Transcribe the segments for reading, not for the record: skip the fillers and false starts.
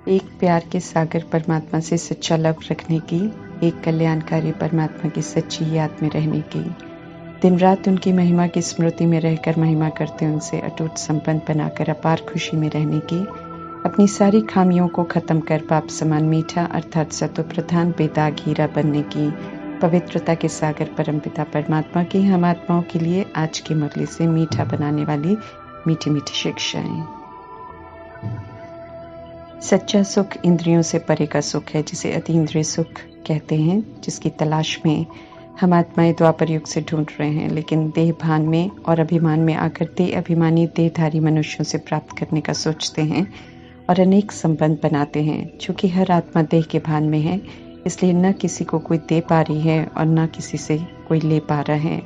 एक प्यार के सागर परमात्मा से सच्चा लव रखने की, एक कल्याणकारी परमात्मा की सच्ची याद में रहने की, दिन रात उनकी महिमा की स्मृति में रहकर महिमा करते उनसे अटूट संबंध बनाकर अपार खुशी में रहने की, अपनी सारी खामियों को खत्म कर बाप समान मीठा अर्थात सतो प्रधान बेदाग हीरा बनने की, पवित्रता के सागर परमपिता परमात्मा की हम आत्माओं के लिए आज की मुरली से मीठा बनाने वाली मीठी मीठी शिक्षाएं। सच्चा सुख इंद्रियों से परे का सुख है, जिसे अतीन्द्रिय सुख कहते हैं, जिसकी तलाश में हम आत्माएं द्वापर युग से ढूंढ रहे हैं, लेकिन देह भान में और अभिमान में आकर देह अभिमानी देहधारी मनुष्यों से प्राप्त करने का सोचते हैं और अनेक संबंध बनाते हैं। चूंकि हर आत्मा देह के भान में है, इसलिए न किसी को कोई दे पा रही है और न किसी से कोई ले पा रहा है।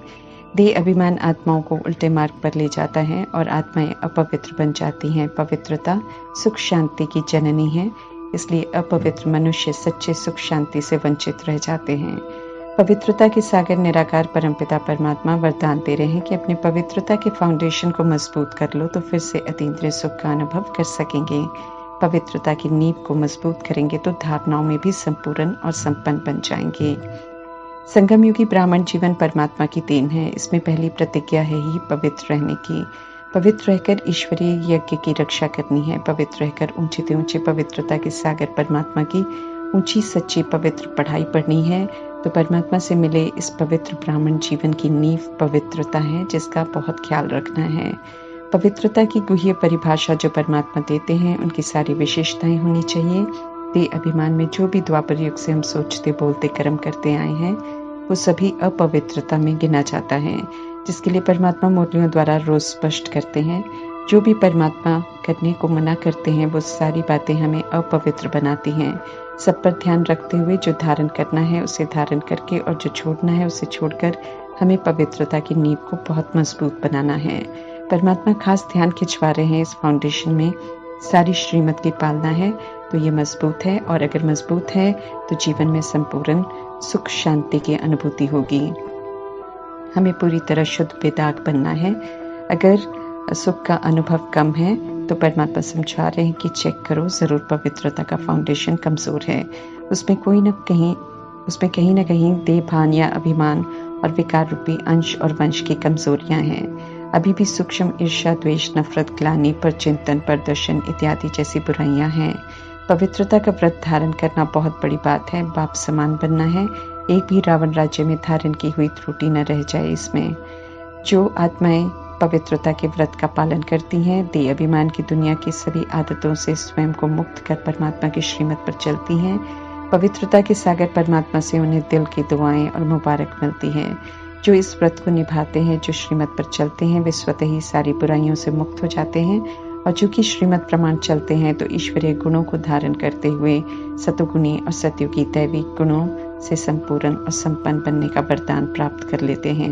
देह अभिमान आत्माओं को उल्टे मार्ग पर ले जाता है और आत्माएं अपवित्र बन जाती हैं। पवित्रता सुख शांति की जननी है, इसलिए अपवित्र मनुष्य सच्चे सुख शांति से वंचित रह जाते हैं। पवित्रता के सागर निराकार परमपिता परमात्मा वरदान दे रहे हैं कि अपनी पवित्रता के फाउंडेशन को मजबूत कर लो तो फिर से अतीन्द्रिय सुख का अनुभव कर सकेंगे। पवित्रता की नींव को मजबूत करेंगे तो धारणाओं में भी संपूर्ण और संपन्न बन जाएंगे। संगम युगी ब्राह्मण जीवन परमात्मा की देन है। इसमें पहली प्रतिज्ञा है ही पवित्र रहने की। पवित्र रहकर ईश्वरीय यज्ञ की रक्षा करनी है। पवित्र रहकर ऊंचे से ऊंचे पवित्रता के सागर परमात्मा की ऊंची सच्ची पवित्र पढ़ाई पढ़नी है। तो परमात्मा से मिले इस पवित्र ब्राह्मण जीवन की नींव पवित्रता है, जिसका बहुत ख्याल रखना है। पवित्रता की गुह्य परिभाषा जो परमात्मा देते हैं, उनकी सारी विशेषताएं होनी चाहिए। देह अभिमान में जो भी द्वापर युग से हम सोचते बोलते कर्म करते आए हैं, वो सभी अपवित्रता में गिना जाता है, जिसके लिए परमात्मा मुरलियों द्वारा रोज स्पष्ट करते हैं। जो भी परमात्मा करने को मना करते हैं, वो सारी बातें हमें अपवित्र बनाती हैं। सब पर ध्यान रखते हुए जो धारण करना है उसे धारण करके और जो छोड़ना है उसे छोड़कर हमें पवित्रता की नींव को बहुत मजबूत बनाना है। परमात्मा खास ध्यान खिंचवा रहे हैं इस फाउंडेशन में। सारी श्रीमत की पालना है तो ये मजबूत है, और अगर मजबूत है तो जीवन में संपूर्ण सुख शांति की अनुभूति होगी। हमें पूरी तरह शुद्ध बेदाग बनना है। अगर सुख का अनुभव कम है तो परमात्मा समझा रहे हैं कि चेक करो, जरूर पवित्रता का फाउंडेशन कमजोर है। उसमें कहीं न कहीं देह भान या अभिमान और विकार रूपी अंश और वंश की कमजोरियां हैं। अभी भी सूक्ष्म ईर्ष्या, द्वेष, नफरत, ग्लानि, पर चिंतन, प्रदर्शन इत्यादि जैसी बुराइयां हैं। पवित्रता का व्रत धारण करना बहुत बड़ी बात है। बाप समान बनना है। एक भी रावण राज्य में धारण की हुई त्रुटि न रह जाए। इसमें जो आत्माएं पवित्रता के व्रत का पालन करती हैं, देह अभिमान की दुनिया की सभी आदतों से स्वयं को मुक्त कर परमात्मा की श्रीमत पर चलती हैं। पवित्रता के सागर परमात्मा से उन्हें दिल की दुआएं और मुबारक मिलती हैं। जो इस व्रत को निभाते हैं, जो श्रीमत पर चलते हैं, वे स्वतः ही सारी बुराइयों से मुक्त हो जाते हैं। और जो कि श्रीमत प्रमाण चलते हैं तो ईश्वरीय गुणों को धारण करते हुए सतोगुणी और सत्युगी दैविक गुणों से संपूर्ण और संपन्न बनने का वरदान प्राप्त कर लेते हैं।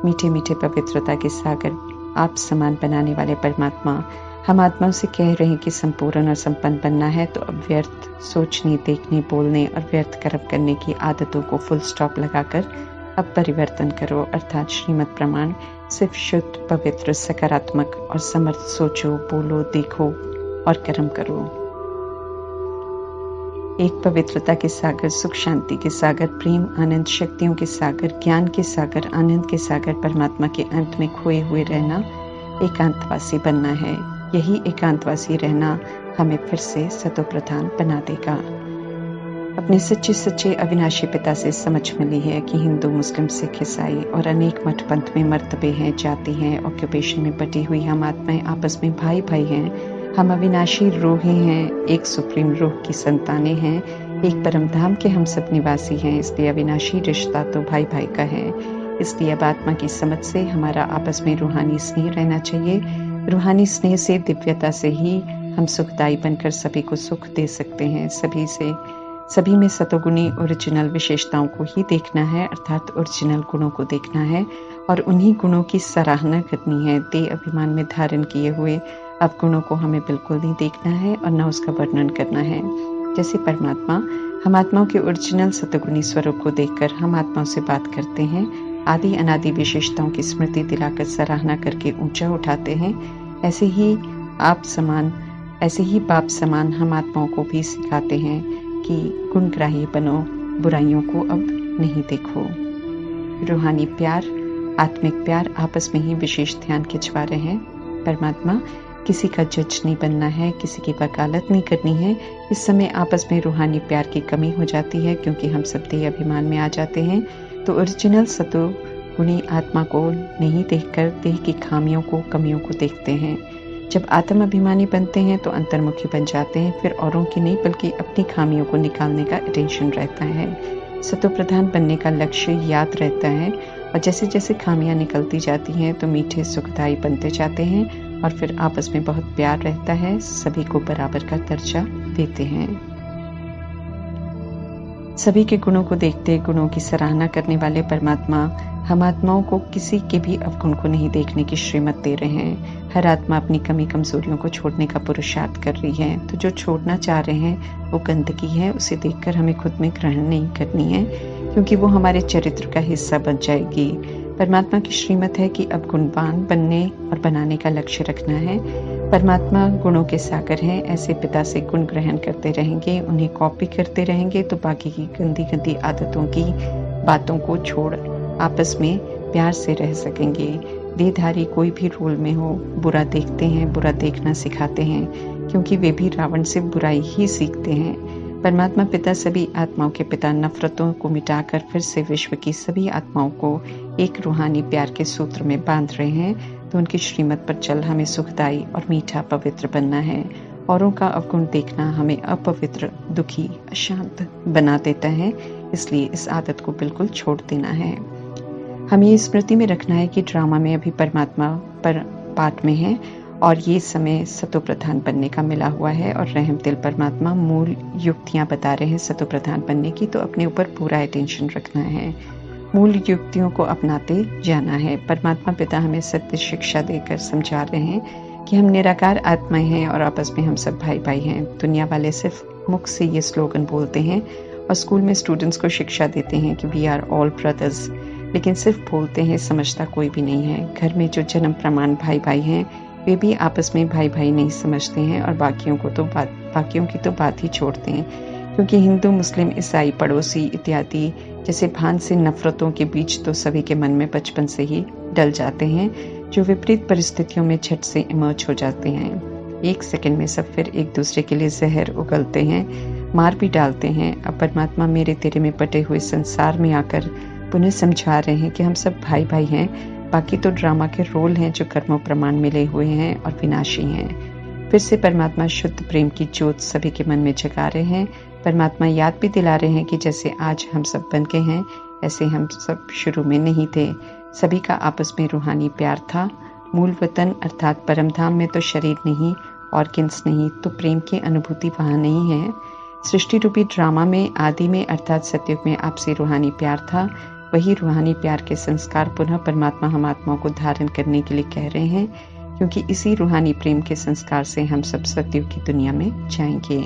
मीठे मीठे पवित्रता के सागर आप समान बनाने वाले परमात्मा हम आत्माओं से कह रहे हैं कि संपूर्ण और संपन्न बनना है तो अब व्यर्थ सोचने, देखने, बोलने और व्यर्थ कर्म करने की आदतों को फुल स्टॉप लगाकर अब परिवर्तन करो, अर्थात श्रीमत प्रमाण सिर्फ शुद्ध, पवित्र, सकारात्मक और समर्थ सोचो, बोलो, देखो और कर्म करो। एक पवित्रता के सागर, सुख शांति के सागर, प्रेम आनंद शक्तियों के सागर, ज्ञान के सागर, आनंद के सागर परमात्मा के अंत में खोए हुए रहना, एकांतवासी बनना है। यही एकांतवासी रहना हमें फिर से सतोप्रधान बना देगा। अपने सच्चे सच्चे अविनाशी पिता से समझ मिली है कि हिंदू, मुस्लिम, सिख, ईसाई और अनेक मठ पंथ में मर्तबे हैं, जाति हैं, ऑक्यूपेशन में बटी हुई हम आत्माएं आपस में भाई भाई हैं। हम अविनाशी रूहें हैं, एक सुप्रीम रूह की संतानें हैं, एक परम धाम के हम सब निवासी हैं। इसलिए अविनाशी रिश्ता तो भाई भाई का है। इसलिए अब आत्मा की समझ से हमारा आपस में रूहानी स्नेह रहना चाहिए। रूहानी स्नेह से, दिव्यता से ही हम सुखदायी बनकर सभी को सुख दे सकते हैं। सभी में सतोगुणी ओरिजिनल विशेषताओं को ही देखना है, अर्थात ओरिजिनल गुणों को देखना है और उन्हीं गुणों की सराहना करनी है। देह अभिमान में धारण किए हुए अवगुणों को हमें बिल्कुल नहीं देखना है और न उसका वर्णन करना है। जैसे परमात्मा हम आत्माओं के ओरिजिनल सतोगुणी स्वरूप को देखकर हम आत्माओं से बात करते हैं, आदि अनादि विशेषताओं की स्मृति दिलाकर सराहना करके ऊंचा उठाते हैं, ऐसे ही आप समान ऐसे ही बाप समान हम आत्माओं को भी सिखाते हैं कि गुणग्राही बनो, बुराइयों को अब नहीं देखो। रूहानी प्यार, आत्मिक प्यार आपस में ही विशेष ध्यान खिंचवा रहे हैं। परमात्मा, किसी का जज नहीं बनना है, किसी की वकालत नहीं करनी है। इस समय आपस में रूहानी प्यार की कमी हो जाती है क्योंकि हम सब देह अभिमान में आ जाते हैं। तो ओरिजिनल सतो गुणी आत्मा को नहीं देखकर देह की खामियों को, कमियों को देखते हैं। जब आत्म अभिमानी बनते हैं तो अंतर्मुखी बन जाते हैं, फिर औरों की नहीं बल्कि अपनी खामियों को निकालने का अटेंशन रहता है। सतो प्रधान बनने का लक्ष्य याद रहता है और जैसे जैसे खामियां निकलती जाती हैं तो मीठे सुखदायी बनते जाते हैं और फिर आपस में बहुत प्यार रहता है, सभी को बराबर का दर्जा देते हैं। सभी के गुणों को देखते, गुणों की सराहना करने वाले परमात्मा हम आत्माओं को किसी के भी अवगुण को नहीं देखने की श्रीमत दे रहे हैं। हर आत्मा अपनी कमी कमजोरियों को छोड़ने का पुरुषार्थ कर रही है। तो जो छोड़ना चाह रहे हैं वो गंदगी है, उसे देखकर हमें खुद में ग्रहण नहीं करनी है क्योंकि वो हमारे चरित्र का हिस्सा बन जाएगी। परमात्मा की श्रीमत है कि अब गुणवान बनने और बनाने का लक्ष्य रखना है। परमात्मा गुणों के सागर हैं, ऐसे पिता से गुण ग्रहण करते रहेंगे, उन्हें कॉपी करते रहेंगे तो बाकी की गंदी गंदी आदतों की बातों को छोड़ आपस में प्यार से रह सकेंगे। देहधारी कोई भी रोल में हो, बुरा देखते हैं, बुरा देखना सिखाते हैं क्योंकि वे भी रावण से बुराई ही सीखते हैं। परमात्मा पिता सभी आत्माओं के पिता नफरतों को मिटाकर फिर से विश्व की सभी आत्माओं को एक रूहानी प्यार के सूत्र में बांध रहे हैं। तो उनकी श्रीमत पर चल हमें सुखदायी और मीठा पवित्र बनना है। औरों का अवगुण देखना हमें अपवित्र, दुखी, अशांत बना देता है, इसलिए इस आदत को बिल्कुल छोड़ देना है। हमें ये स्मृति में रखना है कि ड्रामा में अभी परमात्मा पर पाठ में है और ये समय सतो प्रधान बनने का मिला हुआ है और रहम दिल परमात्मा मूल युक्तियां बता रहे हैं सतो प्रधान बनने की। तो अपने ऊपर पूरा अटेंशन रखना है, मूल युक्तियों को अपनाते जाना है। परमात्मा पिता हमें सत्य शिक्षा देकर समझा रहे हैं कि हम निराकार आत्माएं हैं और आपस में हम सब भाई भाई हैं। दुनिया वाले सिर्फ मुख से ये स्लोगन बोलते हैं और स्कूल में स्टूडेंट्स को शिक्षा देते हैं कि वी आर ऑल ब्रदर्स, लेकिन सिर्फ बोलते हैं, समझता कोई भी नहीं है। घर में जो जन्म प्रमाण भाई भाई हैं वे भी आपस में भाई भाई नहीं समझते हैं और बाकियों की तो बात ही छोड़ते हैं क्योंकि हिंदू, मुस्लिम, ईसाई, पड़ोसी इत्यादि जैसे भान से नफरतों के बीच तो सभी के मन में बचपन से ही डल जाते हैं, जो विपरीत परिस्थितियों में झट से इमर्ज हो जाते हैं। एक सेकंड में सब फिर एक दूसरे के लिए जहर उगलते हैं, मार भी डालते हैं। अब परमात्मा मेरे तेरे में बटे हुए संसार में आकर पुनः समझा रहे हैं कि हम सब भाई भाई हैं, बाकी तो ड्रामा के रोल हैं जो कर्मों प्रमाण मिले हुए हैं और विनाशी हैं। फिर से परमात्मा शुद्ध प्रेम की ज्योत सभी के मन में जगा रहे हैं। परमात्मा याद भी दिला रहे हैं कि जैसे आज हम सब बन के हैं ऐसे हम सब शुरू में नहीं थे। सभी का आपस में रूहानी प्यार था। मूल वतन अर्थात परमधाम में तो शरीर नहीं, ऑर्गन्स नहीं, तो प्रेम की अनुभूति वहाँ नहीं है। सृष्टि रूपी ड्रामा में आदि में अर्थात सतयुग में आपसी रूहानी प्यार था। वही रूहानी प्यार के संस्कार पुनः परमात्मा हम आत्माओं को धारण करने के लिए कह रहे हैं क्योंकि इसी रूहानी प्रेम के संस्कार से हम सब सतयुग की दुनिया में जाएंगे।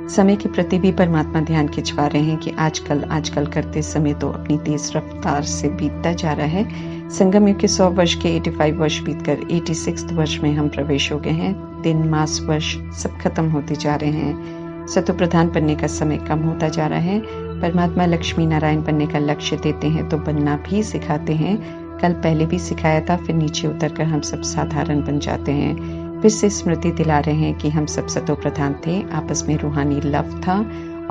समय के प्रति भी परमात्मा ध्यान खिंचवा रहे हैं कि आजकल करते समय तो अपनी तेज रफ्तार से बीतता जा रहा है। संगम युग के 100 वर्ष के 85 वर्ष बीतकर 86 वर्ष में हम प्रवेश हो गए हैं। दिन, मास, वर्ष सब खत्म होते जा रहे हैं। सतो प्रधान बनने का समय कम होता जा रहा है। परमात्मा लक्ष्मी नारायण बनने का लक्ष्य देते हैं तो बनना भी सिखाते हैं। कल पहले भी सिखाया था, फिर नीचे उतरकर हम सब साधारण बन जाते हैं। फिर से स्मृति दिला रहे हैं कि हम सब सतो प्रधान थे, आपस में रूहानी लव था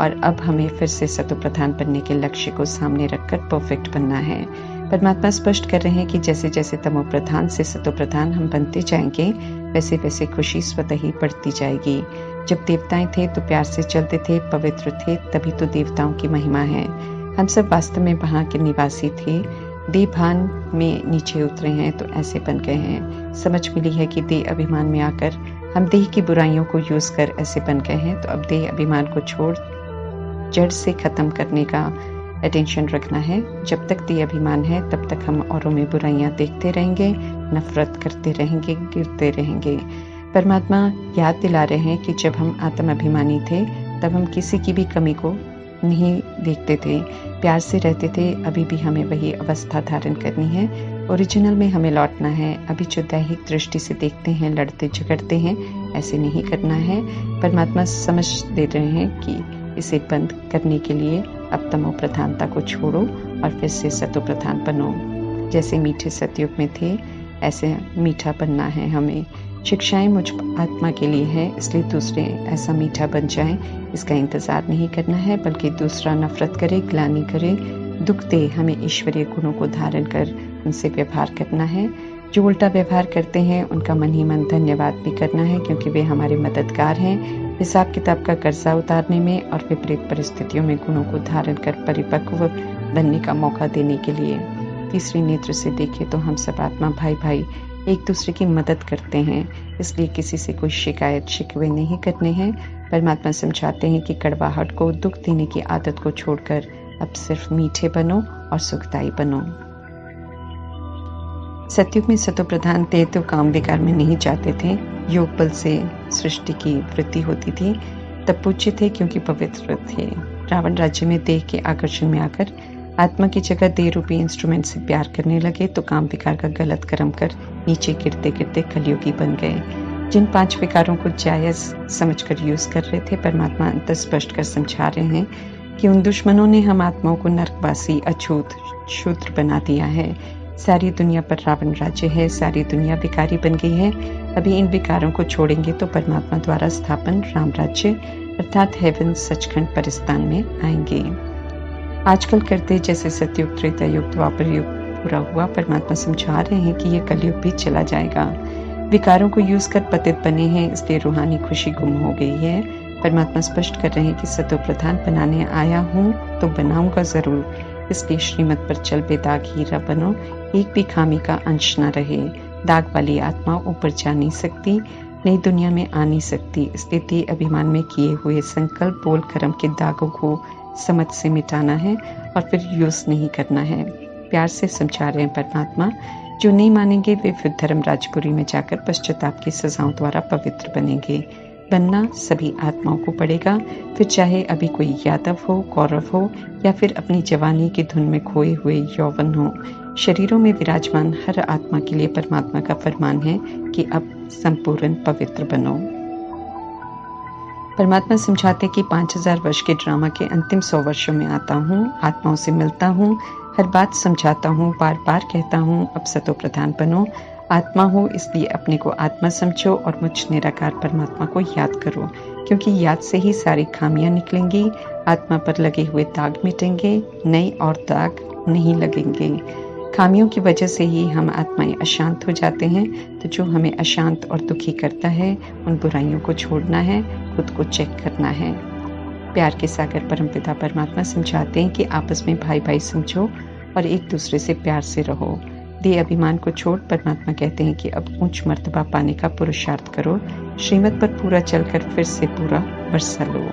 और अब हमें फिर से सतो प्रधान बनने के लक्ष्य को सामने रखकर परफेक्ट बनना है। परमात्मा स्पष्ट कर रहे हैं कि जैसे जैसे तमो प्रधान से सतो प्रधान हम बनते जाएंगे वैसे वैसे खुशी स्वतः ही बढ़ती जाएगी। जब देवताएं थे तो प्यार से चलते थे, पवित्र थे, तभी तो देवताओं की महिमा है। हम सब वास्तव में वहाँ के निवासी थे, देह भान में नीचे उतरे हैं तो ऐसे बन गए हैं। समझ मिली है कि देह अभिमान में आकर हम देह की बुराइयों को यूज कर ऐसे बन गए हैं। तो अब देह अभिमान को छोड़ जड़ से खत्म करने का अटेंशन रखना है। जब तक देह अभिमान है तब तक हम औरों में बुराइयां देखते रहेंगे, नफरत करते रहेंगे, गिरते रहेंगे। परमात्मा याद दिला रहे हैं कि जब हम आत्म अभिमानी थे तब हम किसी की भी कमी को नहीं देखते थे, प्यार से रहते थे। अभी भी हमें वही अवस्था धारण करनी है। ओरिजिनल में हमें लौटना है। अभी जो दैहिक दृष्टि से देखते हैं, लड़ते झगड़ते हैं, ऐसे नहीं करना है। परमात्मा समझ दे रहे हैं कि इसे बंद करने के लिए अब तमो प्रधानता को छोड़ो और फिर से सतो प्रधान बनो। जैसे मीठे सतयुग में थे, ऐसे मीठा बनना है हमें। शिक्षाएं मुझ आत्मा के लिए है, इसलिए दूसरे ऐसा मीठा बन जाएं, इसका इंतज़ार नहीं करना है, बल्कि दूसरा नफरत करे, ग्लानि करे, दुख दे, हमें ईश्वरीय गुणों को धारण कर उनसे व्यवहार करना है। जो उल्टा व्यवहार करते हैं उनका मन ही मन धन्यवाद भी करना है, क्योंकि वे हमारे मददगार हैं हिसाब किताब का कर्जा उतारने में और विपरीत परिस्थितियों में गुणों को धारण कर परिपक्व बनने का मौका देने के लिए। तीसरी नेत्र से देखें तो हम सब आत्मा भाई भाई एक दूसरे की मदद करते हैं, इसलिए किसी से कोई शिकायत शिकवे नहीं करने हैं। परमात्मा समझाते हैं कि कड़वाहट को, दुख देने की आदत को छोड़कर अब सिर्फ मीठे बनो और सुखदायी बनो। सतयुग में सतो प्रधान थे तो काम विकार में नहीं जाते थे। योग बल से सृष्टि की वृद्धि होती थी, तब पूज्य थे क्योंकि पवित्र थे। रावण राज्य में देह के आकर्षण में आकर आत्मा की जगह देह रूपी इंस्ट्रूमेंट से प्यार करने लगे तो काम विकार का गलत कर्म कर नीचे गिरते गिरते कलयुगी बन गए। जिन 5 विकारों को जायज समझकर यूज कर रहे थे, परमात्मा अंत स्पष्ट कर समझा रहे हैं कि उन दुश्मनों ने हम आत्माओं को नरकवासी, अछूत, शूद्र बना दिया है। सारी दुनिया पर रावण राज्य है, सारी दुनिया विकारी बन गई है। अभी इन विकारों को छोड़ेंगे तो परमात्मा द्वारा स्थापन राम राज्य अर्थात हेवन सचखंड परिस्तान में आएंगे। आजकल करते जैसे सतयुग, त्रेता युग, द्वापर युग पूरा हुआ, परमात्मा समझा रहे हैं कि यह कलयुग भी चला जाएगा। विकारों को यूज कर पतित बने हैं, इसलिए रूहानी खुशी गुम हो गई है। परमात्मा स्पष्ट कर रहे हैं कि सतो प्रधान बनाने आया हूँ तो बनाऊंगा जरूर, इसलिए श्रीमत पर चल बेदाग हीरा बनो, एक भी खामी का अंश न रहे। दाग वाली आत्मा ऊपर जा नहीं सकती, नई दुनिया में आ नहीं सकती, इसलिए देह अभिमान में किए हुए संकल्प, बोल, कर्म के दागों को समझ से मिटाना है और फिर यूज नहीं करना है। प्यार से समझा रहे हैं परमात्मा। जो नहीं मानेंगे वे फिर धर्म राजपुरी में जाकर पश्चाताप की सजाओं द्वारा पवित्र बनेंगे। बनना सभी आत्माओं को पड़ेगा, फिर चाहे अभी कोई यादव हो, कौरव हो या फिर अपनी जवानी की धुन में खोए हुए यौवन हो। शरीरों में विराजमान हर आत्मा के लिए परमात्मा का फरमान है कि अब संपूर्ण पवित्र बनो। परमात्मा समझाते कि 5000 वर्ष के ड्रामा के अंतिम 100 वर्षों में आता हूँ, आत्माओं से मिलता हूँ, हर बात समझाता हूँ, बार बार कहता हूँ अब सतो प्रधान बनो। आत्मा हो इसलिए अपने को आत्मा समझो और मुझ निराकार परमात्मा को याद करो, क्योंकि याद से ही सारी खामियां निकलेंगी, आत्मा पर लगे हुए दाग मिटेंगे, नए और दाग नहीं लगेंगे। खामियों की वजह से ही हम आत्माएं अशांत हो जाते हैं, तो जो हमें अशांत और दुखी करता है उन बुराइयों को छोड़ना है, खुद को चेक करना है। प्यार के सागर परमपिता परमात्मा समझाते हैं कि आपस में भाई भाई समझो और एक दूसरे से प्यार से रहो। देह अभिमान को छोड़ परमात्मा कहते हैं कि अब ऊंच मर्तबा पाने का पुरुषार्थ करो, श्रीमत पर पूरा चलकर फिर से पूरा बरसा लो।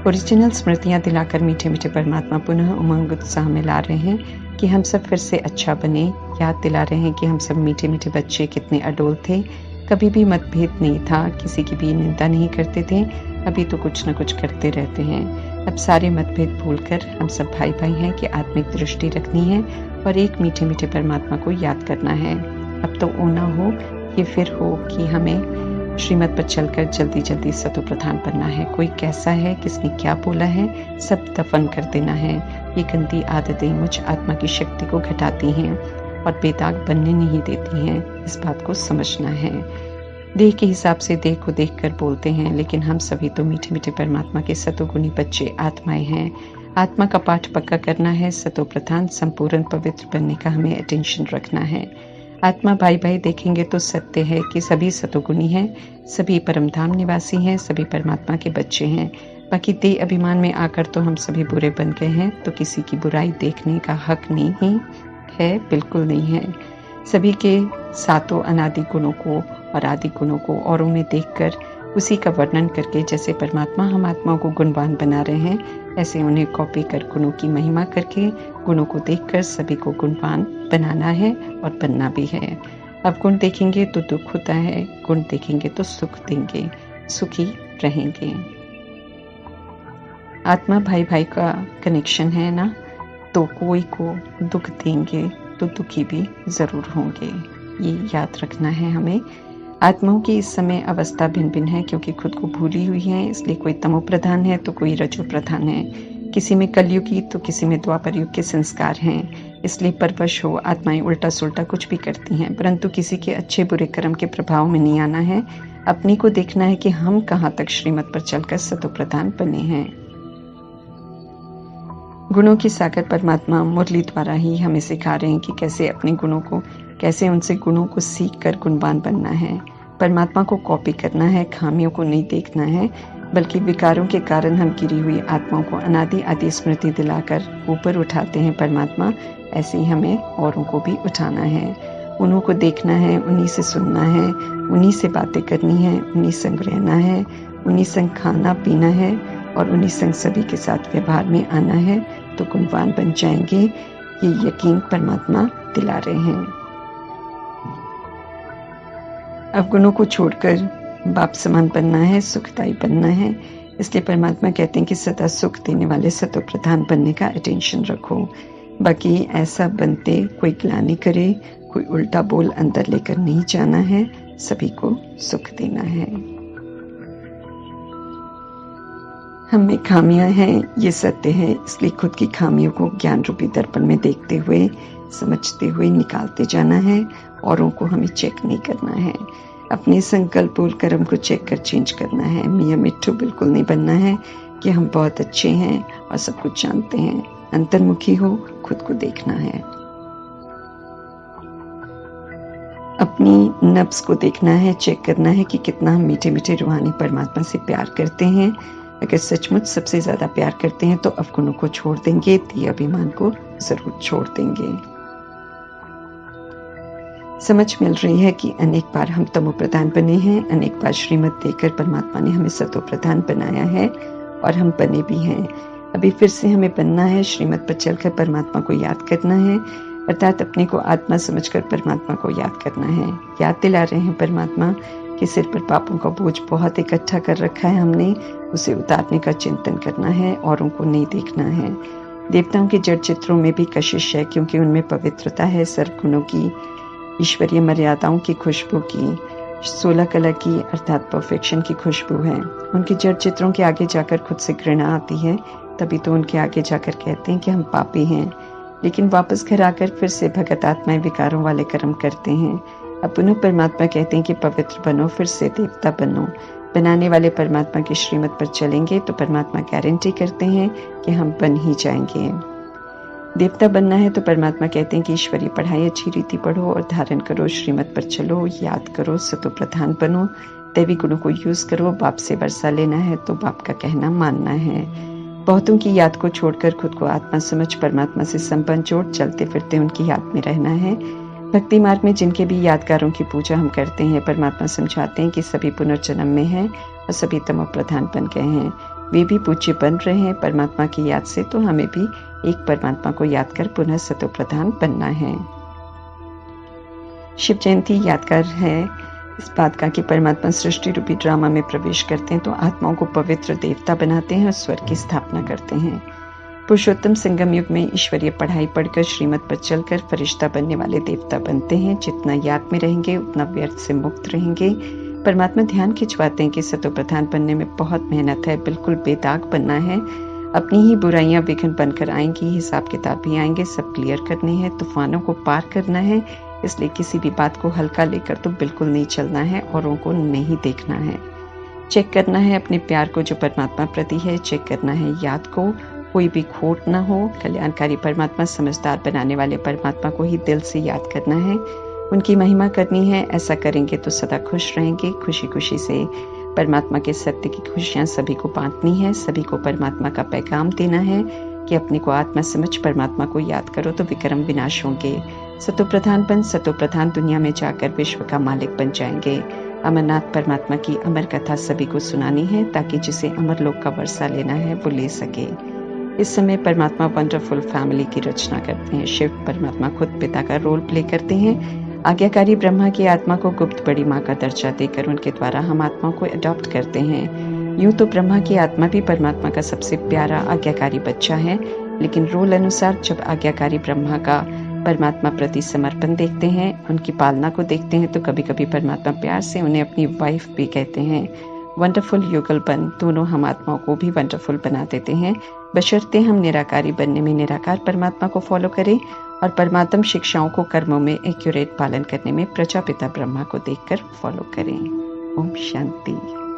ओरिजिनल स्मृतियां दिलाकर मीठे मीठे परमात्मा पुनः उमंग उत्साह में ला रहे हैं कि हम सब फिर से अच्छा बने। याद दिला रहे हैं कि हम सब मीठे मीठे बच्चे कितने अडोल थे, कभी भी मतभेद नहीं था, किसी की भी निंदा नहीं करते थे। अभी तो कुछ न कुछ करते रहते हैं। अब सारे मतभेद भूलकर हम सब भाई भाई हैं कि आत्मिक दृष्टि रखनी है और एक मीठे मीठे परमात्मा को याद करना है। अब तो ओना हो ये फिर हो कि हमें श्रीमत पर चलकर जल्दी जल्दी सतो प्रधान बनना है। कोई कैसा है, किसने क्या बोला है, सब दफन कर देना है। ये गंदी आदतें मुझ आत्मा की शक्ति को घटाती हैं और बेदाग बनने नहीं देती हैं। इस बात को समझना है। देह के हिसाब से देह को देखकर बोलते हैं, लेकिन हम सभी तो मीठे मीठे परमात्मा के सतोगुणी बच्चे आत्माएं हैं। आत्मा का पाठ पक्का करना है, सतो प्रधान संपूर्ण पवित्र बनने का हमें अटेंशन रखना है। आत्मा भाई भाई देखेंगे तो सत्य है कि सभी सतोगुणी हैं, सभी परमधाम निवासी हैं, सभी परमात्मा के बच्चे हैं। बाकी देह अभिमान में आकर तो हम सभी बुरे बन गए हैं, तो किसी की बुराई देखने का हक नहीं है, बिल्कुल नहीं है। सभी के सातों अनादि गुणों को और आदि गुणों को औरों में देखकर उसी का वर्णन करके जैसे परमात्मा हम आत्माओं को गुणवान बना रहे हैं, ऐसे उन्हें कॉपी कर गुणों की महिमा करके गुणों को देखकर सभी को गुणवान बनाना है और बनना भी है। अब गुण देखेंगे तो दुख होता है, गुण देखेंगे तो सुख देंगे, सुखी रहेंगे। आत्मा भाई भाई का कनेक्शन है ना, तो कोई को दुख देंगे तो दुखी भी ज़रूर होंगे। ये याद रखना है हमें। आत्माओं की इस समय अवस्था भिन्न भिन्न है, क्योंकि खुद को भूली हुई है, इसलिए कोई तमो प्रधान है तो कोई रजो प्रधान है। किसी में कलयुगी तो किसी में द्वापर युग के संस्कार हैं, इसलिए परवश हो आत्माएं उल्टा सुल्टा कुछ भी करती हैं, परंतु किसी के अच्छे बुरे कर्म के प्रभाव में नहीं आना है। अपने को देखना है कि हम कहाँ तक श्रीमत पर चलकर सतो प्रधान बने हैं। गुणों की सागर परमात्मा मुरली द्वारा ही हमें सिखा रहे हैं कि कैसे उनसे गुणों को सीख कर गुणवान बनना है। परमात्मा को कॉपी करना है, खामियों को नहीं देखना है, बल्कि विकारों के कारण हम गिरी हुई आत्माओं को अनादि आदि स्मृति दिलाकर ऊपर उठाते हैं परमात्मा। ऐसे ही हमें औरों को भी उठाना है, उन्हों को देखना है, उन्हीं से सुनना है, उन्हीं से बातें करनी है, उन्हीं संग रहना है, उन्हीं संग खाना पीना है और उन्हीं संग सभी के साथ व्यवहार में आना है, तो गुणवान बन जाएंगे। ये यकीन परमात्मा दिला रहे हैं। अब गुणों को छोड़कर बाप समान बनना है, सुखदायी बनना है। इसलिए परमात्मा कहते हैं कि सदा सुख देने वाले सतो प्रधान बनने का अटेंशन रखो। बाकी ऐसा बनते कोई ग्लानि करे, कोई उल्टा बोल अंदर लेकर नहीं जाना है, सभी को सुख देना है। हम में खामियां हैं, ये सत्य है, इसलिए खुद की खामियों को ज्ञान रूपी दर्पण में देखते हुए, समझते हुए निकालते जाना है। औरों को हमें चेक नहीं करना है, अपने संकल्प बोल कर्म को चेक कर चेंज करना है। मियाँ मिट्ठू बिल्कुल नहीं बनना है कि हम बहुत अच्छे हैं और सब कुछ जानते हैं। अंतर्मुखी हो, खुद को देखना है, अपनी नब्ज को देखना है, चेक करना है कि कितना हम मीठे मीठे रूहानी परमात्मा से प्यार करते हैं। अगर सचमुच सबसे ज्यादा प्यार करते हैं तो अवगुणों को छोड़ देंगे, दी अभिमान को जरूर छोड़ देंगे। समझ मिल रही है कि अनेक बार हम तमो प्रधान बने हैं, अनेक बार श्रीमत देकर परमात्मा ने हमें सतो प्रधान बनाया है और हम बने भी हैं। अभी फिर से हमें बनना है, श्रीमत पर चलकर परमात्मा को याद करना है, अर्थात अपने को आत्मा समझकर परमात्मा को याद करना है। याद दिला रहे हैं परमात्मा कि सिर पर पापों का बोझ बहुत इकट्ठा कर रखा है हमने, उसे उतारने का चिंतन करना है, औरों को नहीं देखना है। देवताओं के जड़ चित्रों में भी कशिश है, क्योंकि उनमें पवित्रता है, सर्वगुणों की, ईश्वरीय मर्यादाओं की खुशबू की, 16 कला की अर्थात परफेक्शन की खुशबू है। उनके जड़ चित्रों के आगे जाकर खुद से घृणा आती है, तभी तो उनके आगे जाकर कहते हैं कि हम पापी हैं। लेकिन वापस घर आकर फिर से भगत आत्माएं विकारों वाले कर्म करते हैं। अब पुनः परमात्मा कहते हैं कि पवित्र बनो, फिर से देवता बनो। बनाने वाले परमात्मा की श्रीमत पर चलेंगे तो परमात्मा गारंटी करते हैं कि हम बन ही जाएंगे। देवता बनना है तो परमात्मा कहते हैं कि ईश्वरीय पढ़ाई अच्छी रीति पढ़ो और धारण करो, श्रीमत पर चलो, याद करो, सतो प्रधान बनो, दैवी गुणों को यूज करो। बाप से वर्षा लेना है तो बाप का कहना मानना है। बहुतों की याद को छोड़कर खुद को आत्मा समझ परमात्मा से संबंध जोड़ चलते फिरते उनकी याद में रहना है। भक्ति मार्ग में जिनके भी यादगारों की पूजा हम करते हैं, परमात्मा समझाते हैं कि सभी पुनर्जन्म में हैं और सभी तमो प्रधान बन गए हैं। वे भी पूज्य बन रहे हैं परमात्मा की याद से, तो हमें भी एक परमात्मा को याद कर पुनः सतो प्रधान बनना है। शिव जयंती यादगार है इस बात का कि परमात्मा सृष्टि रूपी ड्रामा में प्रवेश करते हैं तो आत्माओं को पवित्र देवता बनाते हैं और स्वर्ग की स्थापना करते हैं। पुरुषोत्तम संगम युग में ईश्वरीय पढ़ाई पढ़कर श्रीमत पर चलकर फरिश्ता बनने वाले देवता बनते हैं। जितना याद में रहेंगे उतना व्यर्थ से मुक्त रहेंगे। परमात्मा ध्यान खिंचवाते हैं कि सतो प्रधान बनने में बहुत मेहनत है, बिल्कुल बेदाग बनना है। अपनी ही बुराइयां विघ्न बनकर आएंगी, हिसाब किताब भी आएंगे, सब क्लियर करने हैं, तूफानों को पार करना है। इसलिए किसी भी बात को हल्का लेकर तो बिल्कुल नहीं चलना है, औरों को नहीं देखना है। चेक करना है अपने प्यार को जो परमात्मा प्रति है, चेक करना है याद को, कोई भी खोट ना हो। कल्याणकारी परमात्मा, समझदार बनाने वाले परमात्मा को ही दिल से याद करना है, उनकी महिमा करनी है। ऐसा करेंगे तो सदा खुश रहेंगे। खुशी खुशी से परमात्मा के सत्य की खुशियां सभी को बांटनी है, सभी को परमात्मा का पैगाम देना है कि अपने को आत्मा समझ परमात्मा को याद करो तो विक्रम विनाश होंगे। सतो प्रधान बन सतो प्रधान दुनिया में जाकर विश्व का मालिक बन जाएंगे। अमरनाथ परमात्मा की अमर कथा सभी को सुनानी है ताकि जिसे अमर लोक का वर्षा लेना है वो ले सके। इस समय परमात्मा वंडरफुल फैमिली की रचना करते हैं। शिव परमात्मा खुद पिता का रोल प्ले करते हैं। आज्ञाकारी ब्रह्मा की आत्मा को गुप्त बड़ी माँ का दर्जा देकर उनके द्वारा हम आत्माओं को अडॉप्ट करते हैं। यूं तो ब्रह्मा की आत्मा भी परमात्मा का सबसे प्यारा आज्ञाकारी बच्चा है, लेकिन रोल अनुसार जब आज्ञाकारी ब्रह्मा का परमात्मा प्रति समर्पण देखते हैं, उनकी पालना को देखते हैं, तो कभी कभी परमात्मा प्यार से उन्हें अपनी वाइफ भी कहते हैं। वंडरफुल युगलबंध दोनों हम आत्माओं को भी वंडरफुल बना देते हैं, बशर्ते हम निराकारी बनने में निराकार परमात्मा को फॉलो करें और परमात्म शिक्षाओं को कर्मों में एक्यूरेट पालन करने में प्रजापिता ब्रह्मा को देखकर फॉलो करें। ओम शांति।